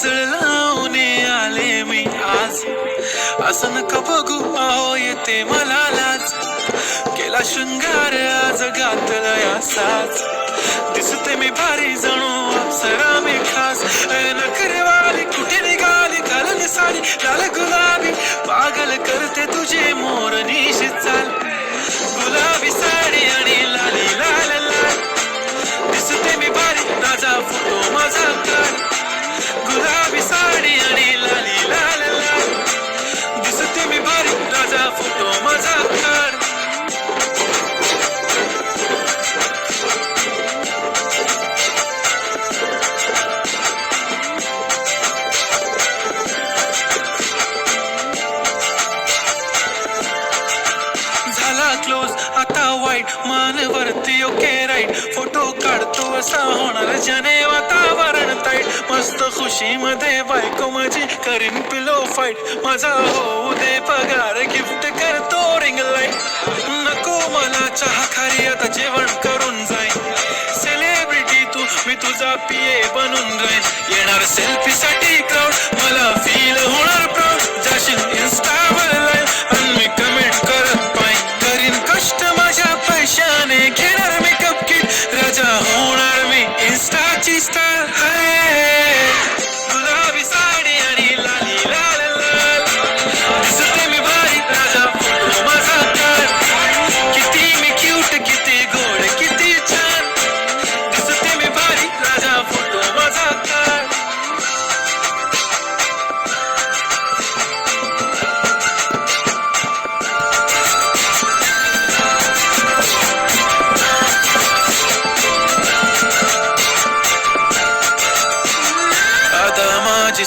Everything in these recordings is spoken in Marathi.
काजळ लावून आले मी आज. असं नका बघू अहो येते मला लाज. केला शृंगार आज घातला या साज. दिसते मी भारी जणू अप्सरा मी खास. नखरेवाली कुठे निघाली घालून साडी लाल गुलाबी. पागल करते तुझे मोरनीशी चाल. गुलाबी साडी आणि लाली लाल लाल. दिसते मी भारी राजा फोटो माझा काढ. गुलाबी साडी आणि लाली लाल लाल. दिसते मी भारी राजा फोटो माझा काढ. क्लोज आता वाईट मानवरती ओके राईट. फोटो काढतो असा होणार ज्याने वातावरण ताईट. मस्त खुशी मध्ये बायको माझी करीन पिलो फाईट. माझा होऊ दे पगार गिफ्ट करतो रिंग लाईट. नको मला चहा खारी आता जेवण करून जाईन. सेलिब्रिटी तू मी तुझा पिये बनून राहीन. येणार सेल्फी साठी क्राऊड मला फील होणार प्राऊड. जाशील इन्स्टावर लाईव्ह आणि मी कमेंट करत पाहिन. कष्ट माझ्या पैशाने घेणार मेकअप किट. राजा होणार मी इन्स्टाची स्टार. गुलाबी साडी आणि लाली लाल लाल. दिसते मी भारी राजा फोटो माझा काढ. किती मी क्यूट किती गोड किती छान. दिसते मी भारी राजा फोटो माझा काढ.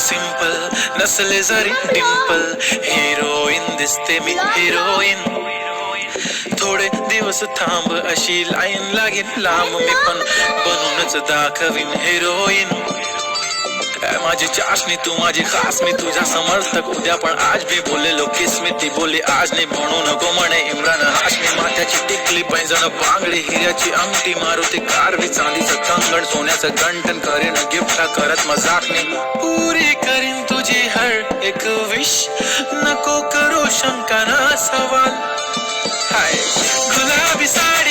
सिंपल नसले जरी डिंपल. हिरोईन दिसते मी हिरोईन. थोडे दिवस थांब अशी लाईन लागेल लांब. मी पण बनूनच दाखवीन हिरोईन. माझी चाशनी तू माझी खास. मी तुझ्या समर्थक उद्या पण आज मी बोललेलो किस मी. ती बोलली आज नाही म्हणू नको म्हणे इम्रान हाशमी. माथ्याची टिकली पैंजण बांगडी हिऱ्याची अंगठी. मारुती कारवी चांदीचं कंगण सोन्याचं गंठन. करीन गिफ्ट करत मजाकनी. पुरी करीन तुझी हर एक विश. नको करू शंका ना सवाल. हाय गुलाबी साडी